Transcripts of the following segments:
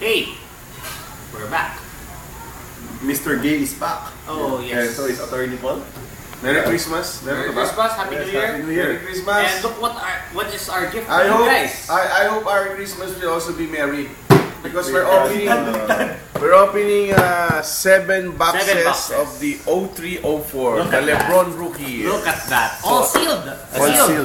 Hey, we're back. Mr. Gay is back. Oh, yes. And so is Attorney Paul. Merry Christmas. Merry Christmas, Happy New Year. Happy New Year. Merry Christmas. And look what is our gift for I you hope guys. I hope our Christmas will also be merry. Because we're opening 7 boxes of the 0304, the LeBron rookie. Look at that. All sealed.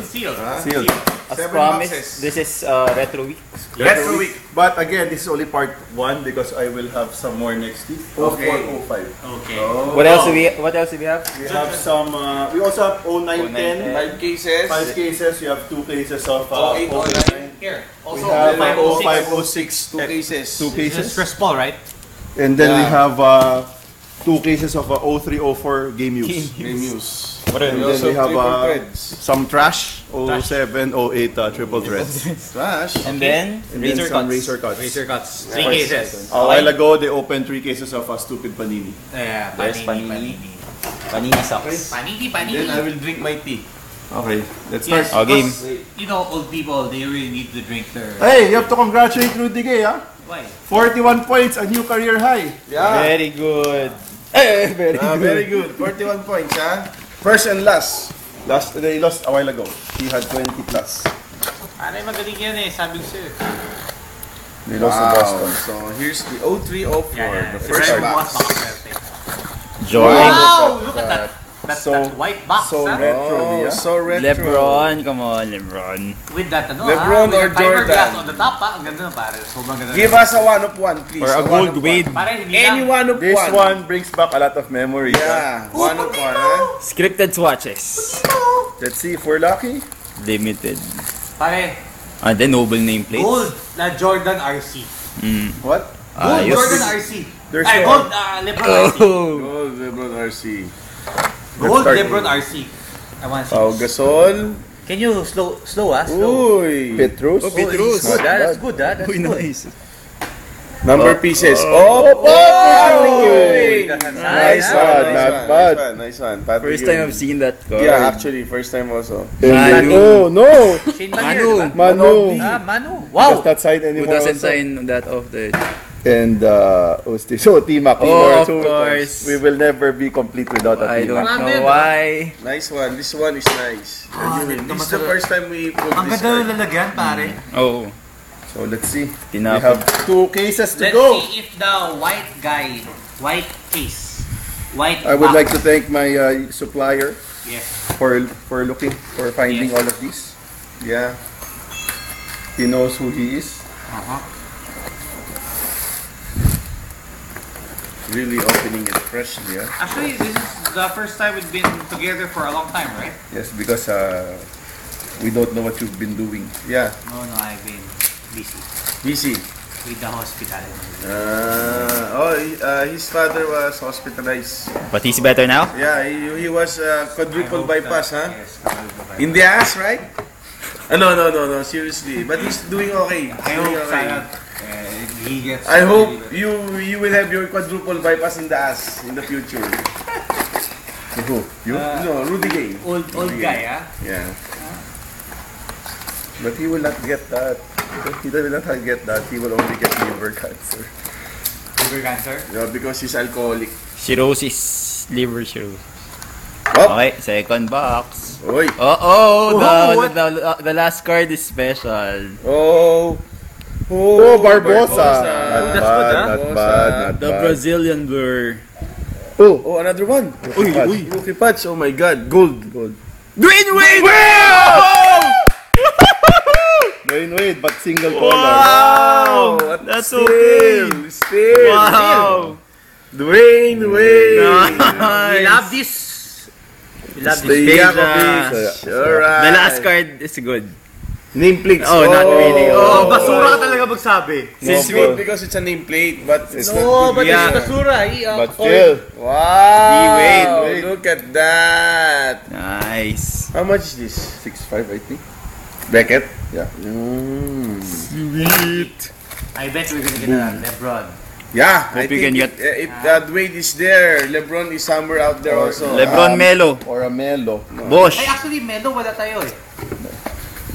Sealed. Sealed. As 7 promised, boxes. this is Retro Week. Retro week. But again, this is only part 1 because I will have some more next week. Okay. 0405. Okay. Oh. What else do we have? We have some. We also have 0910. 5 cases. 5 cases. You have 2 cases of 08, 09. Here. We Also, have 506. 0506. 2 cases. 2 cases. Stress ball, right? And then we Yeah. have 2 cases of 0304 game use. Game news. And then we have some trash 07, 08 triple threads. Trash. And then, And then some razor cuts. Razor cuts. 3 cases. A while ago, they opened 3 cases of stupid panini. Yeah, There's panini. Panini socks. Panini. Then I will drink my tea. Okay, let's start. Yes, Oh, game. because, you know, old people, they really need to drink their... Hey, you have to congratulate Rudy Gay, ha? Why? 41 points, a new career high. Yeah. Very good. Very good. Very good. 41 points, ha? First and last. They lost a while ago. He had 20 plus. Aray, magaling yan eh, sabi ko sa'yo. They lost to Boston. So here's the 0304, the Si first Red box. Buck swerte. Jordan. Wow! Look at that. That's So- that white box, so huh? retro, yeah? So retro. LeBron, come on, LeBron. With that, ano, LeBron with or the timer Jordan? glass on the top, ha? Ang ganda na, pare. Sobrang ganda. Give us a 1 of 1, please. Or a one gold of one. wade. Pare, hindi Any lang. 1 of This 1. one brings back a lot of memories. Yeah, 1 of 1, ha? Scripted swatches. Let's see if we're lucky. Limited. Pare, And then noble nameplates. gold na Jordan RC. What? Gold Ayos. Jordan RC. There's Ay, no- gold LeBron RC. Oh. Gold LeBron RC. Gold start. LeBron RC. I want to Pau see. Gasol. Can you slow slow? Uy. Petrus. Oh, Petrus. Good, that's good, that's Uy, good. nice. Number pieces. Oh, Uy. Nice, Nice one, not bad. Nice one. Patrick First time Ewing. I've seen that card. Yeah, actually, first time also. Manu. Oh, no. Shane Manu. Manu. Manu. Manu. Does Wow. not sign Who anymore. doesn't also. sign that off the... And who's this? So, T-Mac. Oh, of course. We will never be complete without a I don't T-Mac. know why. Nice one. This one is nice. This is the first time we put Ang this ganda ng card. lalagyan, pare. Oh, So, let's see. We tinapon. have 2 cases to Let's go. see if the white case, white I would box. like to thank my supplier Yes. for looking, for finding Yes. all of these. Yeah. He knows who he is. Really opening it freshly, yeah? Actually, this is the first time we've been together for a long time, right? Yes, because we don't know what you've been doing. Yeah. No, I've been busy Busy. with the hospital. His father was hospitalized. But he's better now? Yeah, he was quadruple I hope bypass, that- huh? Yes, quadruple bypass. In the ass, right? No, seriously. But he's doing okay. I Doing hope okay. sana he gets. I hope you will have your quadruple bypass in the ass in the future. Who? You? No, Rudy Gay. old Rudy guy, ah. Yeah. But he will not get that. He will not get that. He will only get liver cancer. Liver cancer. Yeah, because he's alcoholic. Cirrhosis. Liver cirrhosis. Oh! Okay, second box. Oy! Oh, what? the last card is special. Oh! Oh, Barbosa. Not That's bad, good, not Barbosa. bad, not The bad. Brazilian blur. Oh, Oh, another one. Uy, uy. Rookie patch. Oh my God. Gold. Dwayne Wade! Dwayne Wade, but single color. Wow! What That's still, okay. Still. Wow! Dwayne Wade. We love this. We love The this. Yakovic. Alright. The last card is good. Nameplates. Oh, not really. Oh, basura ka talaga magsabi. It's No, good but- because it's a nameplate, but it's No, not but good. it's basura. But still, Wow! Wade. Look at that! Nice. How much is this? 6'5", I think. Beckett? Yeah. Sweet. I bet we're gonna get a LeBron. Yeah, Hope I you can think get- if Dwayne is there, LeBron is somewhere out there Or also. LeBron Melo. Or a Melo. Bosch. Ay, actually, Melo, wala tayo eh.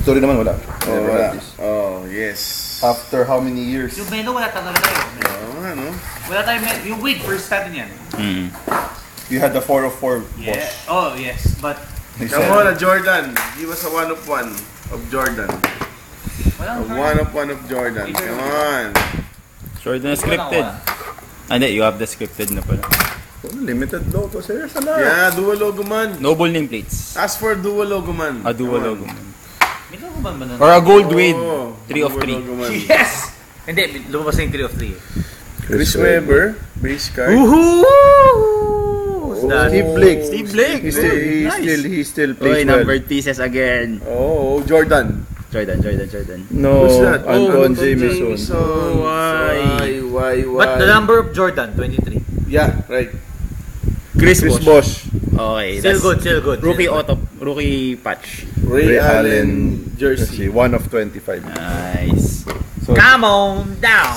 Sorry naman, wala. Oh, Never wala. had this. Oh, yes. After how many years? Yung Melo, wala talaga tayo. Ano? Wala tayo Melo. Yung wait, first natin yan. You had the 404 Yeah. Bosch. Oh, yes. But, Come on, a Jordan. Give us a 1 of 1 of Jordan. walang A 1 of 1 of Jordan. Come on. Jordan na scripted. Ah, hindi. You have the scripted na pala. Limited logo. Sir, sa lahat. Yeah, dual logo man. Noble nameplates. Ask for dual logo man. A dual Come on. logo man. May logo ba ba nun? Or a gold with Oh, 3 of dual 3. logo man. Yes! Hindi, lumabas na yung 3 of 3. Chris Webber, base card. Steve Blake. Steve Blake. He still Oy, plays well. numbered pieces again. Oh, Jordan. Jordan. No, Who's that? Anton Jameson. Jameson. Why? But the number of Jordan, 23. Yeah, right. Chris Chris Bosch. Bosch. Okay, Still that's good. rookie patch. Ray Allen jersey. 1 of 25. Nice. So, Come on down!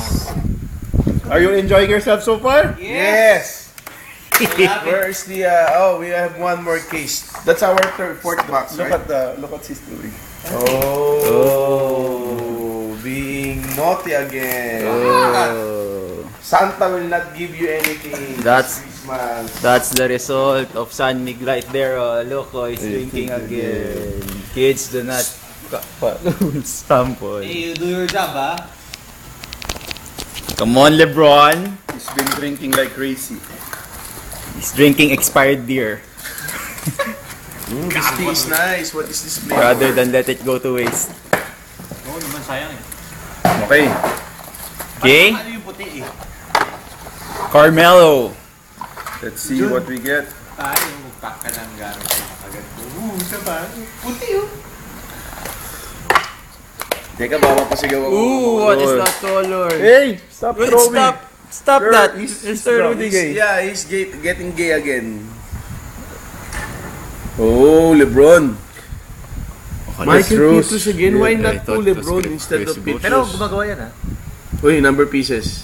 are you enjoying yourself so far? Yes. Where's the? We have one more case. That's our fourth box, Look right? at his doing. Oh, being naughty again. Santa will not give you anything. That's- this Christmas. That's the result of San Mig right there. Oh, look, he's drinking again. Kids do not sample. Hey, you do your job, ha? Come on, LeBron. He's been drinking like crazy. He's drinking expired beer This tea is nice. What is this flavor? rather than let it go to waste. Oo naman, sayang eh. Okay. Okay? Ano yung puti eh? Carmelo. Let's see what we get. Tayo, magpack ka ng gano'n agad ko. Isa pa. Puti oh. Teka, baka pasigaw ako. Ooh, what is that color? Hey, stop Wait, throwing. stop Sir, that. he's Mr. drunk. Rudy Gay. Yeah, he's getting gay again. Oh, LeBron. Michael Bruce. Peters again. Why I not thought two it was LeBron Chris instead of Bosh. Peters? Pero gumagawa yan, ha? Uy, number pieces.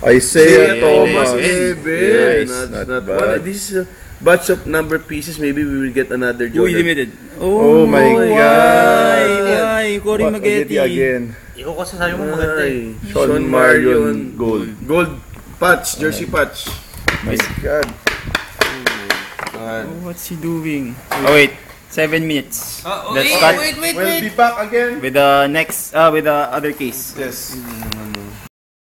Isaiah Yeah, Thomas. yeah, yeah. Seven. Nice, Not not bad. bad. This is a batch of number pieces. Maybe we will get another Uy, Jordan. limited. Oh my God. Why? Cory What, Maggette. again. Ikaw kasi sabi mo maganda eh. Ay, Sean Marion Gold. Gold patch, jersey patch. My God. Oh, what's he doing? Oh, wait. 7 minutes. Let's start wait. We'll be back again. with the next, with the other case. Yes.